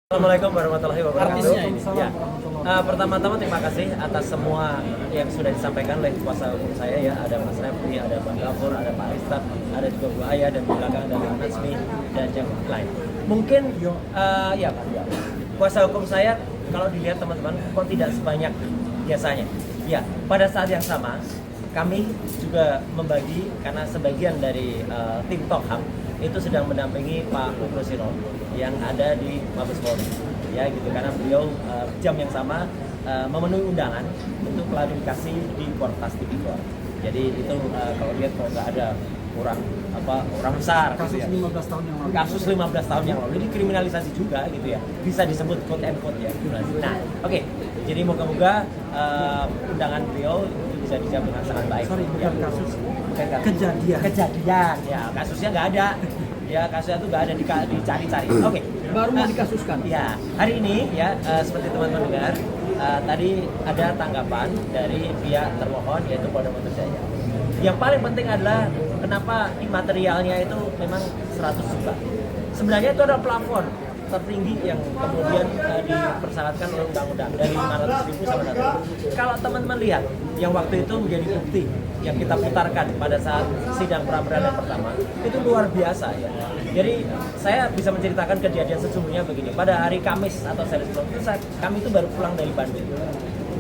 Assalamualaikum warahmatullahi wabarakatuh. Artisnya ini. Ya. Pertama-tama terima kasih atas semua yang sudah disampaikan oleh kuasa hukum saya ya. Ada Mas Refli, ada Bang Gafur, ada Pak Aristat, ada juga Bu Aya dan di belakang ada Bang Natsmi dan yang lain. Mungkin ya Pak, kuasa hukum saya kalau dilihat teman-teman kok tidak sebanyak biasanya. Ya, pada saat yang sama kami juga membagi karena sebagian dari tim Tokham itu sedang mendampingi Pak Nugro yang ada di Mabes Polri ya gitu karena beliau jam yang sama memenuhi undangan untuk klarifikasi di Portas Tipikor. Jadi itu kalau lihat kalau nggak ada orang besar Kasus gitu ya. 15 tahun yang lalu. Kasus 15 tahun yang lalu. Jadi kriminalisasi juga gitu ya. Bisa disebut quote and quote ya. Nah, oke. Jadi moga-moga undangan beliau itu bisa dijawab dengan sangat baik. Sorry, bukan ya. kasus. Bukan kasus. Kejadian. Ya, kasusnya nggak ada. Ya, kasusnya itu nggak ada dicari-cari. Oke. Baru mau dikasuskan. Ya, hari ini ya seperti teman-teman dengar tadi ada tanggapan dari pihak termohon yaitu Polda Metro Jaya. Yang paling penting adalah kenapa imaterialnya itu memang 100 juta. Sebenarnya itu adalah plafon tertinggi yang kemudian dipersyaratkan oleh undang-undang dari 500.000 sampai 100.000. Kalau teman-teman lihat yang waktu itu menjadi bukti yang kita putarkan pada saat sidang pra-peradilan pertama itu luar biasa ya. Jadi saya bisa menceritakan kejadian sesungguhnya begini. Pada hari Kamis atau Senin itu kami itu baru pulang dari Bandung.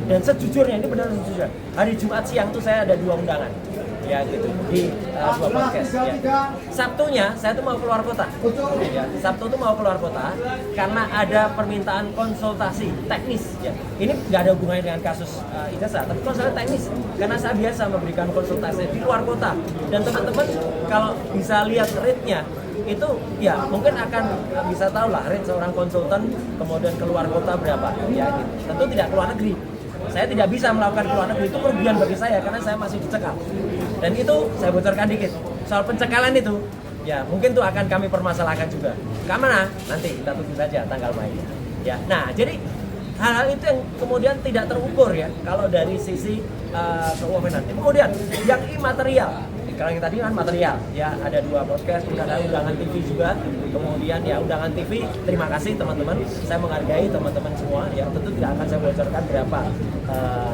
Dan sejujurnya ini benar sejujurnya. Hari Jumat siang tuh saya ada 2 undangan. Ya gitu di 2 podcast ya. Sabtunya saya tuh mau keluar kota. Ya, Sabtu tuh mau keluar kota karena ada permintaan konsultasi teknis ya. Ini nggak ada hubungannya dengan kasus ijazah, tapi konsultasi teknis karena saya biasa memberikan konsultasi di luar kota. Dan teman-teman kalau bisa lihat rate-nya itu ya mungkin akan bisa tahu lah rate seorang konsultan kemudian keluar kota berapa ya gitu. Tentu tidak keluar negeri. Saya tidak bisa melakukan keluar negeri, itu kerugian bagi saya karena saya masih dicekal. Dan itu saya bocorkan dikit. Soal pencekalan itu, ya mungkin itu akan kami permasalahkan juga. Kemana? Nanti kita tunggu saja tanggal mainnya. Ya, nah jadi hal-hal itu yang kemudian tidak terukur ya kalau dari sisi keuangan. Kemudian yang imaterial. Kalau yang tadi kan material, ya ada 2 podcast, kemudian ada undangan TV juga, kemudian ya undangan TV, terima kasih teman-teman, saya menghargai teman-teman semua, ya tentu tidak akan saya bocorkan berapa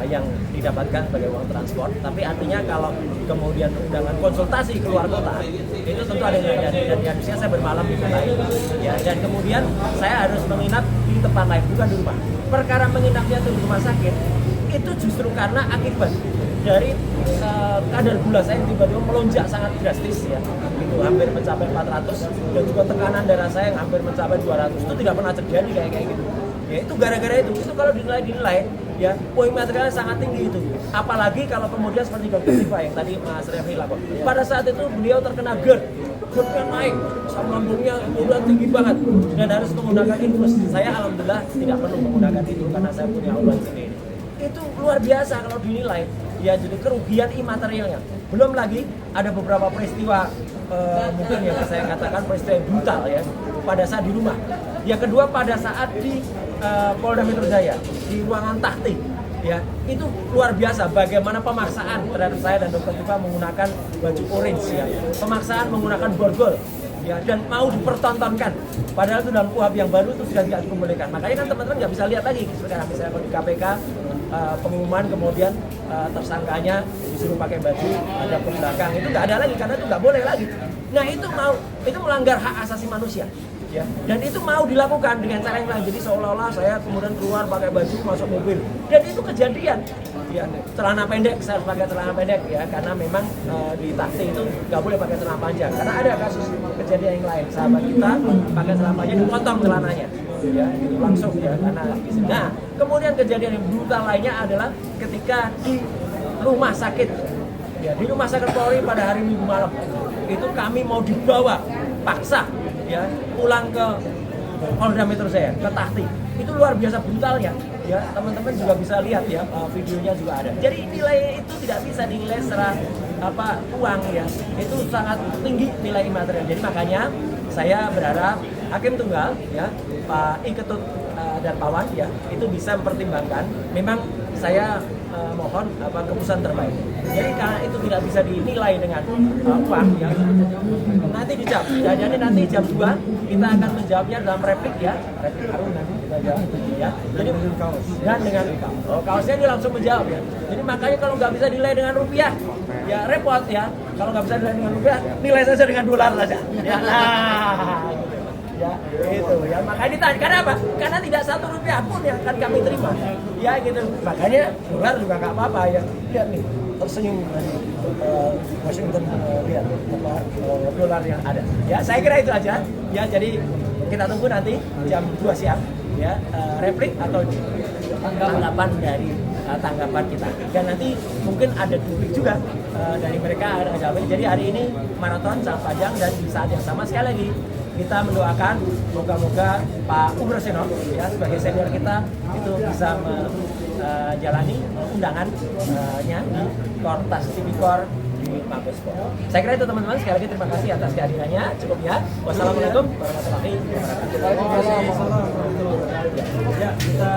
yang didapatkan sebagai uang transport, tapi artinya kalau kemudian undangan konsultasi keluar kota, itu tentu ada dan harusnya saya bermalam di kota itu, ya dan kemudian saya harus menginap di tempat lain, bukan di rumah. Perkara menginapnya itu di rumah sakit, itu justru karena akibat dari kadar gula saya yang tiba-tiba melonjak sangat drastis ya, itu hampir mencapai 400 dan juga tekanan darah saya yang hampir mencapai 200 itu tidak pernah terjadi kayak gitu. Ya itu gara-gara itu kalau dinilai ya poin materialnya sangat tinggi itu. Apalagi kalau kemudian seperti Dr. Siva yang tadi Mas Refli lapor. Pada saat itu beliau terkena GERD-nya naik, asam lambungnya kemudian tinggi banget dan harus menggunakan infus. Saya alhamdulillah tidak perlu menggunakan itu karena saya punya obat sendiri. Itu luar biasa kalau dinilai ya, jadi kerugian imaterialnya. Belum lagi ada beberapa peristiwa mungkin yang saya katakan peristiwa yang brutal ya pada saat di rumah. Yang kedua pada saat di Polda Metro Jaya di ruangan tahti ya, itu luar biasa bagaimana pemaksaan terhadap saya dan Dr. Tifa menggunakan baju orange ya, pemaksaan menggunakan borgol ya, dan mau dipertontonkan padahal itu dalam KUHP yang baru itu sudah tidak diperbolehkan. Makanya kan teman-teman nggak bisa lihat lagi sekarang misalnya di KPK pengumuman kemudian tersangkanya disuruh pakai baju ada ke belakang, itu nggak ada lagi karena itu nggak boleh lagi. Nah itu melanggar hak asasi manusia ya, dan itu mau dilakukan dengan cara yang lain, jadi seolah-olah saya kemudian keluar pakai baju masuk mobil dan itu kejadian ya, celana pendek saya harus pakai celana pendek ya karena memang di taksi itu nggak boleh pakai celana panjang karena ada kasus kejadian yang lain sahabat kita pakai celana panjang dipotong celananya ya itu langsung ya karena nah kemudian kejadian yang brutal lainnya adalah ketika di rumah sakit ya, di rumah sakit Polri pada hari Minggu malam itu kami mau dibawa paksa ya pulang ke Polda Metro Jaya ke Tahti. Itu luar biasa brutalnya ya, teman-teman juga bisa lihat ya, videonya juga ada. Jadi nilai itu tidak bisa dinilai secara uang ya, itu sangat tinggi nilai imaterial. Jadi makanya saya berharap Hakim Tunggal ya Pak Iketut dan Pawan ya itu bisa mempertimbangkan. Memang saya mohon keputusan terbaik. Jadi karena itu tidak bisa dinilai dengan uang ya. Nanti dijawab. Jadi nanti jam 2 kita akan menjawabnya dalam replik ya. Replik Harun nanti kita jawab ya. Jadi dan dengan kaosnya dia langsung menjawab ya. Jadi makanya kalau nggak bisa dinilai dengan rupiah ya repot ya. Kalau nggak bisa dinilai dengan rupiah, nilai saja dengan dolar saja. Ya. Ya, itu ya. Makanya ditanya, karena apa? Karena tidak satu rupiah pun yang akan kami terima. Ya gitu. Makanya dolar juga nggak apa-apa ya. Lihat nih, tersenyum Washington lihat dolar yang ada. Ya, saya kira itu aja. Ya, jadi kita tunggu nanti jam 2 siang ya replik atau tanggapan dari tanggapan kita. Dan nanti mungkin ada duplik juga dari mereka ada jawabnya. Jadi hari ini maraton sangat panjang dan di saat yang sama sekali lagi kita mendoakan moga-moga Pak Ugroseno ya sebagai senior kita itu bisa menjalani undangannya di Kortas Tipikor di Mabespol. Saya kira itu teman-teman, sekali lagi terima kasih atas kehadirannya. Cukup ya. Wassalamualaikum warahmatullahi wabarakatuh. Waalaikumsalam warahmatullahi wabarakatuh. Ya, kita